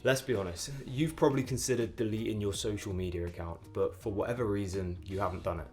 Let's be honest, you've probably considered deleting your social media account, but for whatever reason, you haven't done it.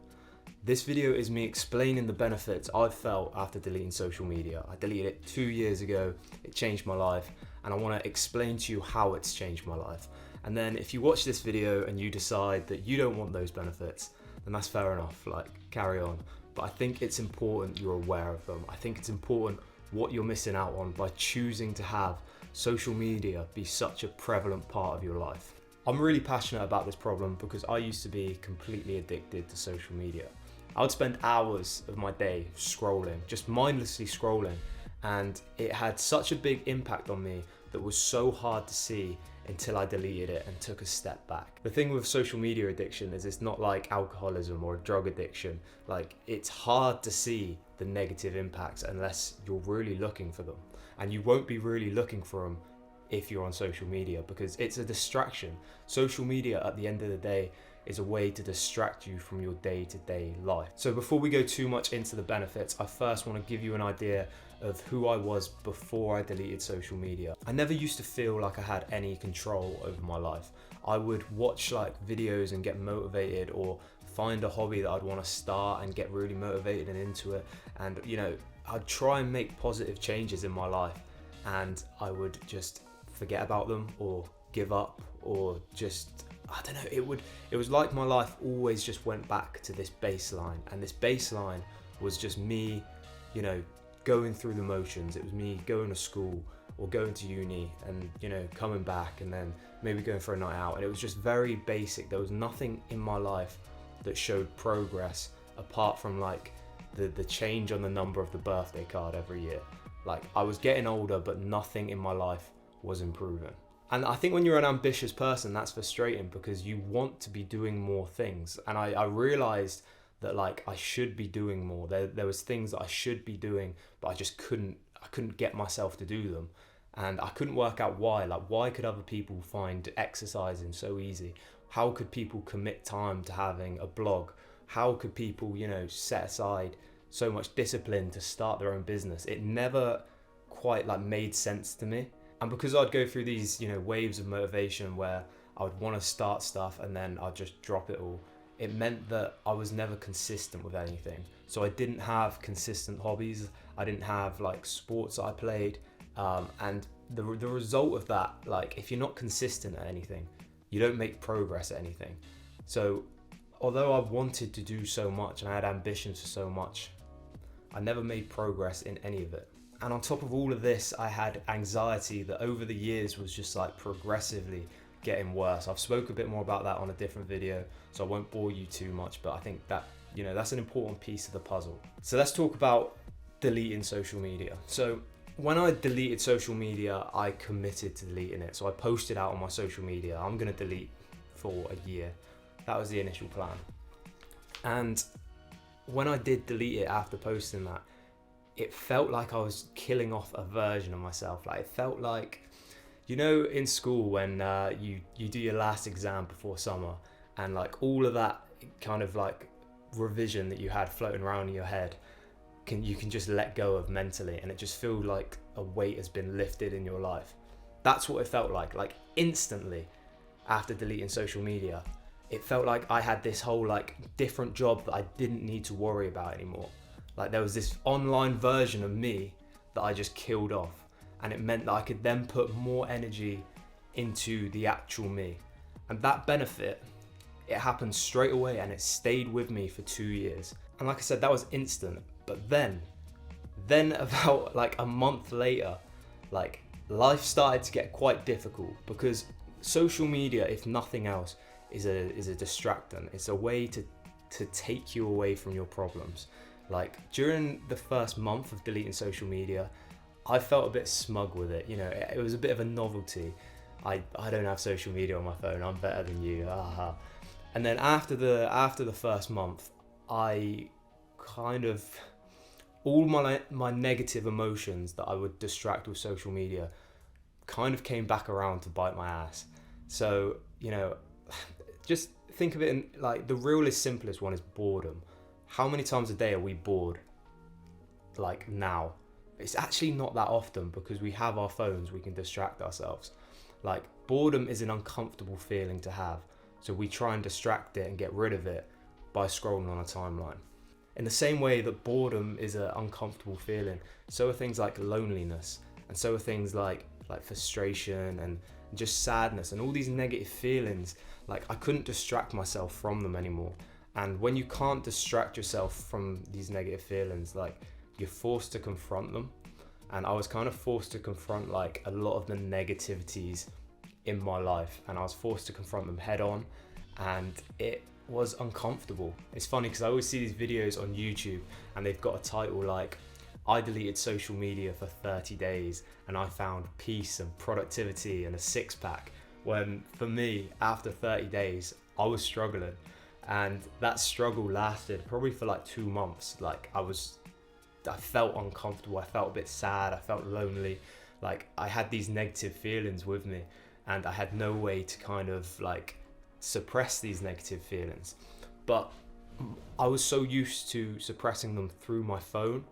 This video is me explaining the benefits I've felt after deleting social media. I deleted it 2 years ago, it changed my life, and I want to explain to you how it's changed my life. And then if you watch this video and you decide that you don't want those benefits, then that's fair enough, like carry on. But I think it's important you're aware of them. I think it's important what you're missing out on by choosing to have social media be such a prevalent part of your life. I'm really passionate about this problem because I used to be completely addicted to social media. I would spend hours of my day scrolling, just mindlessly scrolling, and it had such a big impact on me that was so hard to see until I deleted it and took a step back. The thing with social media addiction is it's not like alcoholism or drug addiction. Like, it's hard to see the negative impacts unless you're really looking for them. And you won't be really looking for them if you're on social media because it's a distraction. Social media at the end of the day is a way to distract you from your day-to-day life. So before we go too much into the benefits, I first want to give you an idea of who I was before I deleted social media. I never used to feel like I had any control over my life. I would watch like videos and get motivated, or find a hobby that I'd want to start and get really motivated and into it. And I'd try and make positive changes in my life, and I would just forget about them or give up, or just, I don't know, it was like my life always just went back to this baseline, and this baseline was just me, going through the motions. It was me going to school or going to uni and, coming back and then maybe going for a night out. And it was just very basic. There was nothing in my life that showed progress apart from like the change on the number of the birthday card every year. Like, I was getting older, but nothing in my life was improving. And I think when you're an ambitious person, that's frustrating because you want to be doing more things. And I realized that like I should be doing more. There was things that I should be doing, but I couldn't get myself to do them. And I couldn't work out why. Like, why could other people find exercising so easy? How could people commit time to having a blog? How could people, set aside so much discipline to start their own business? It never quite like made sense to me. And because I'd go through these, waves of motivation where I would want to start stuff and then I'd just drop it all, it meant that I was never consistent with anything. So I didn't have consistent hobbies. I didn't have like sports that I played. And the result of that, like, if you're not consistent at anything, you don't make progress at anything. So although I wanted to do so much and I had ambitions for so much, I never made progress in any of it. And on top of all of this, I had anxiety that over the years was just like progressively getting worse. I've spoke a bit more about that on a different video, so I won't bore you too much, but I think that, that's an important piece of the puzzle. So let's talk about deleting social media. So when I deleted social media, I committed to deleting it. So I posted out on my social media, I'm gonna delete for a year. That was the initial plan. And when I did delete it after posting that, it felt like I was killing off a version of myself. Like, it felt like, in school when you do your last exam before summer, and like all of that kind of like revision that you had floating around in your head, you can just let go of mentally, and it just feels like a weight has been lifted in your life. That's what it felt like. Like, instantly after deleting social media, it felt like I had this whole like different job that I didn't need to worry about anymore. Like, there was this online version of me that I just killed off, and it meant that I could then put more energy into the actual me. And that benefit, it happened straight away, and it stayed with me for 2 years. And like I said, that was instant. But then about like a month later, like, life started to get quite difficult because social media, if nothing else, is a distractant. It's a way to take you away from your problems. Like, during the first month of deleting social media, I felt a bit smug with it. It was a bit of a novelty. I don't have social media on my phone. I'm better than you. Aha. And then after the first month, I kind of, all my negative emotions that I would distract with social media kind of came back around to bite my ass. So, just think of it in like the realest, simplest one is boredom. How many times a day are we bored? Like, now? It's actually not that often because we have our phones, we can distract ourselves. Like, boredom is an uncomfortable feeling to have, so we try and distract it and get rid of it by scrolling on a timeline. In the same way that boredom is an uncomfortable feeling, so are things like loneliness, and so are things like frustration and just sadness and all these negative feelings. Like, I couldn't distract myself from them anymore. And when you can't distract yourself from these negative feelings, like, you're forced to confront them. And I was kind of forced to confront like a lot of the negativities in my life, and I was forced to confront them head on, and it was uncomfortable. It's funny because I always see these videos on YouTube and they've got a title like, I deleted social media for 30 days and I found peace and productivity and a six-pack. When for me, after 30 days, I was struggling, and that struggle lasted probably for like 2 months. Like, I felt uncomfortable, I felt a bit sad, I felt lonely, like I had these negative feelings with me, and I had no way to kind of like suppress these negative feelings. But I was so used to suppressing them through my phone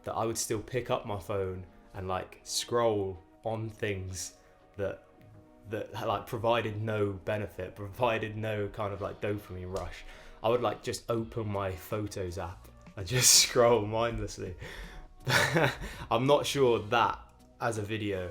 that I would still pick up my phone and like scroll on things that like provided no benefit, provided no kind of like dopamine rush. I would like just open my Photos app and just scroll mindlessly. I'm not sure that as a video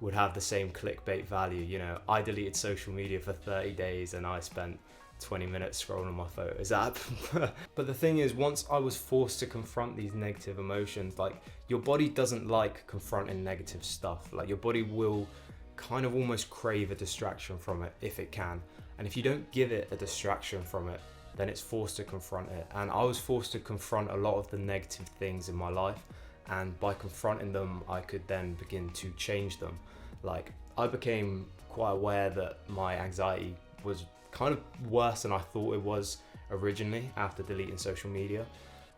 would have the same clickbait value. You know, I deleted social media for 30 days and I spent 20 minutes scrolling my Photos app. But the thing is, once I was forced to confront these negative emotions, like, your body doesn't like confronting negative stuff. Like, your body will kind of almost crave a distraction from it if it can. And if you don't give it a distraction from it, then it's forced to confront it. And I was forced to confront a lot of the negative things in my life, and by confronting them, I could then begin to change them. Like, I became quite aware that my anxiety was kind of worse than I thought it was originally after deleting social media.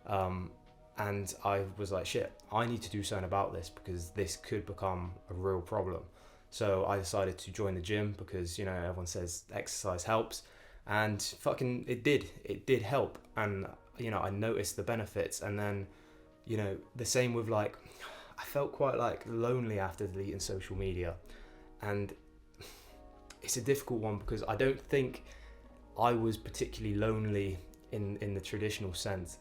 And I was like, shit, I need to do something about this because this could become a real problem. So I decided to join the gym because, you know, everyone says exercise helps, and fucking it did help. And, you know, I noticed the benefits. And then, you know, the same with like, I felt quite like lonely after deleting social media, and it's a difficult one because I don't think I was particularly lonely in the traditional sense.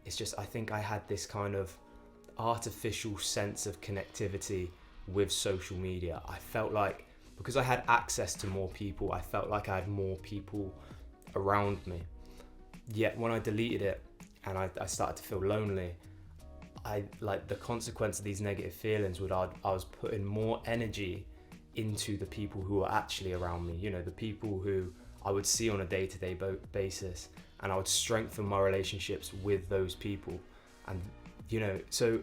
It's just, I think I had this kind of artificial sense of connectivity with social media. I felt like because I had access to more people, I felt like I had more people around me. Yet when I deleted it and I started to feel lonely, I like the consequence of these negative feelings I was putting more energy into the people who were actually around me, you know, the people who I would see on a day-to-day basis, and I would strengthen my relationships with those people. And, you know, so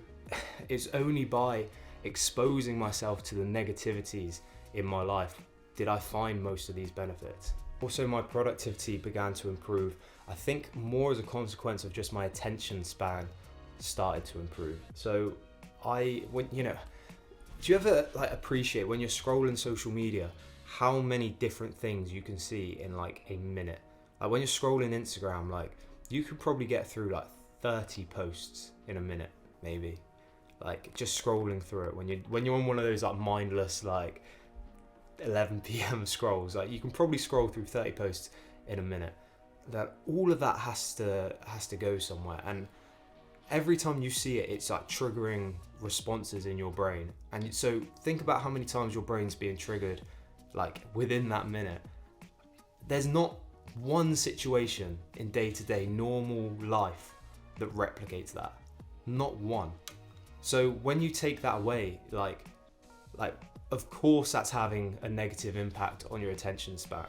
it's only by exposing myself to the negativities in my life did I find most of these benefits. Also, my productivity began to improve, I think more as a consequence of just my attention span started to improve. So do you ever like appreciate when you're scrolling social media how many different things you can see in like a minute? Like, when you're scrolling Instagram, like, you could probably get through like 30 posts in a minute, maybe. Like, just scrolling through it when you're on one of those like mindless like 11 p.m. scrolls, like, you can probably scroll through 30 posts in a minute. That all of that has to go somewhere, and every time you see it, it's like triggering responses in your brain. And so think about how many times your brain's being triggered like within that minute. There's not one situation in day-to-day normal life that replicates that. Not one. So when you take that away, like of course that's having a negative impact on your attention span.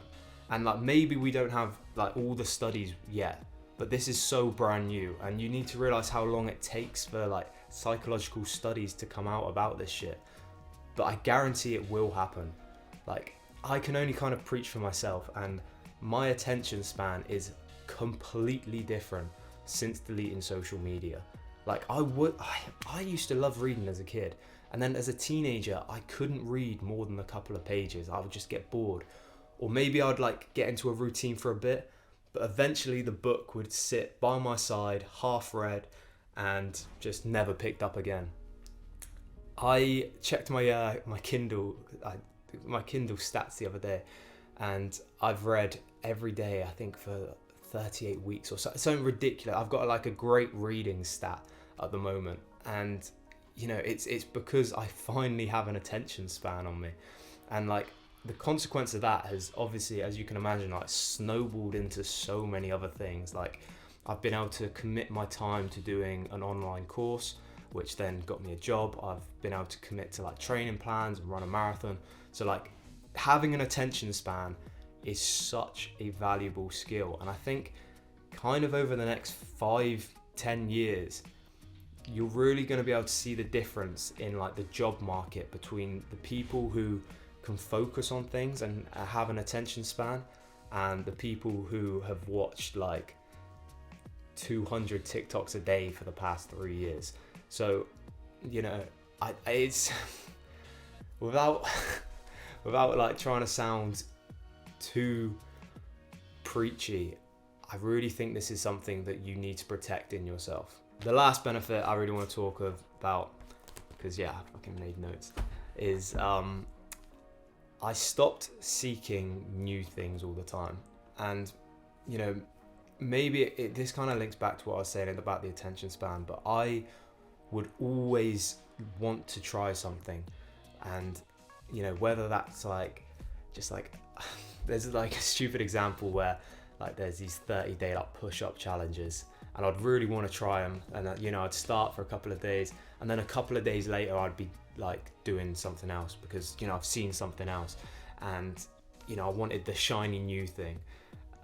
And like, maybe we don't have like all the studies yet, but this is so brand new, and you need to realize how long it takes for like psychological studies to come out about this shit. But I guarantee it will happen. Like, I can only kind of preach for myself, and my attention span is completely different since deleting social media. Like, I used to love reading as a kid, and then as a teenager I couldn't read more than a couple of pages. I would just get bored, or maybe I'd like get into a routine for a bit, but eventually the book would sit by my side half read and just never picked up again. I checked my Kindle. my Kindle stats the other day, and I've read every day, I think, for 38 weeks or so, something ridiculous. I've got like a great reading stat at the moment, and you know, it's because I finally have an attention span on me, and like the consequence of that has obviously, as you can imagine, like snowballed into so many other things. Like I've been able to commit my time to doing an online course, which then got me a job. I've been able to commit to like training plans and run a marathon. So like having an attention span is such a valuable skill, and I think kind of over the next 5-10 years you're really going to be able to see the difference in like the job market between the people who can focus on things and have an attention span, and the people who have watched like 200 TikToks a day for the past 3 years. So, you know, it's without like trying to sound too preachy, I really think this is something that you need to protect in yourself. The last benefit I really want to talk about, because yeah, I fucking made notes, is I stopped seeking new things all the time. And you know, maybe this kind of links back to what I was saying about the attention span, but I would always want to try something. And you know, whether that's like just like there's like a stupid example where like there's these 30-day like push-up challenges, and I'd really want to try them, and you know, I'd start for a couple of days, and then a couple of days later I'd be like doing something else because, you know, I've seen something else, and you know, I wanted the shiny new thing,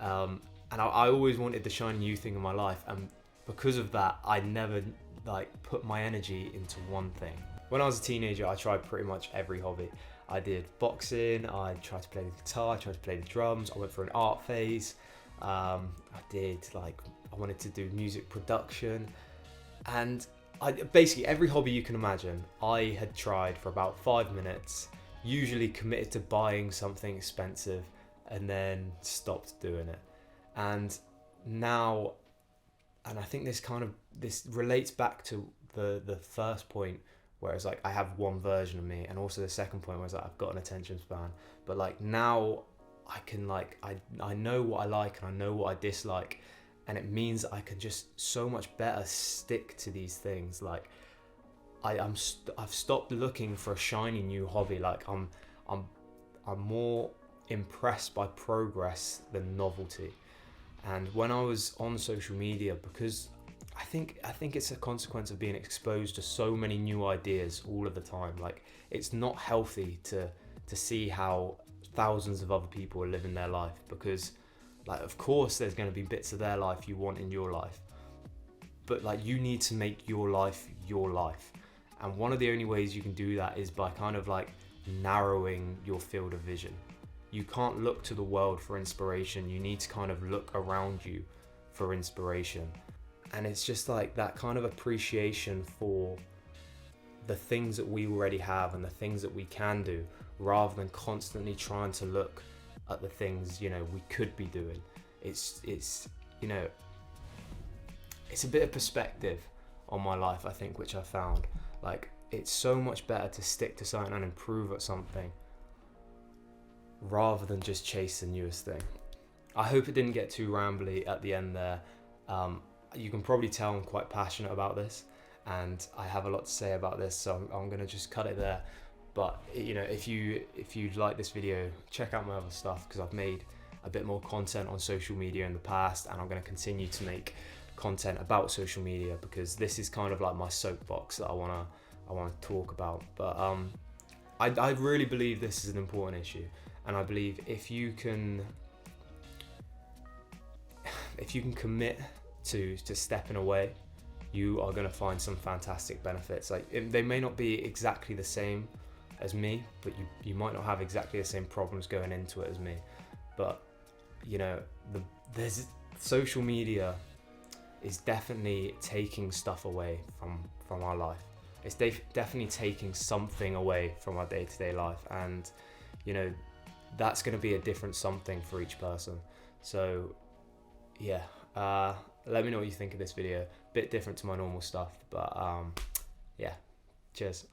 and I always wanted the shiny new thing in my life, and because of that I never like put my energy into one thing. When I was a teenager, I tried pretty much every hobby. I did boxing, I tried to play the guitar, I tried to play the drums, I went for an art phase, I wanted to do music production, and basically every hobby you can imagine I had tried for about 5 minutes, usually committed to buying something expensive, and then stopped doing it. And now, and I think this relates back to the first point, where it's like I have one version of me, and also the second point where it's like I've got an attention span, but like now I can like I know what I like and I know what I dislike, and it means I can just so much better stick to these things. Like I've stopped looking for a shiny new hobby. Like I'm more impressed by progress than novelty. And when I was on social media, because I think it's a consequence of being exposed to so many new ideas all of the time. Like it's not healthy to see how thousands of other people are living their life, because like of course there's going to be bits of their life you want in your life, but like you need to make your life your life. And one of the only ways you can do that is by kind of like narrowing your field of vision. You can't look to the world for inspiration, you need to kind of look around you for inspiration. And it's just like that kind of appreciation for the things that we already have and the things that we can do, rather than constantly trying to look at the things, you know, we could be doing. It's you know, it's a bit of perspective on my life, I think, which I found. Like it's so much better to stick to something and improve at something rather than just chase the newest thing. I hope it didn't get too rambly at the end there. You can probably tell I'm quite passionate about this, and I have a lot to say about this, so I'm gonna just cut it there. But you know, if you like this video, check out my other stuff, because I've made a bit more content on social media in the past, and I'm gonna continue to make content about social media, because this is kind of like my soapbox that I wanna talk about. But I really believe this is an important issue, and I believe if you can commit to stepping away, you are going to find some fantastic benefits. Like they may not be exactly the same as me, but you might not have exactly the same problems going into it as me, but you know, there's social media is definitely taking stuff away from our life. It's definitely taking something away from our day-to-day life, and you know, that's going to be a different something for each person. So yeah, let me know what you think of this video. Bit different to my normal stuff, but yeah, cheers.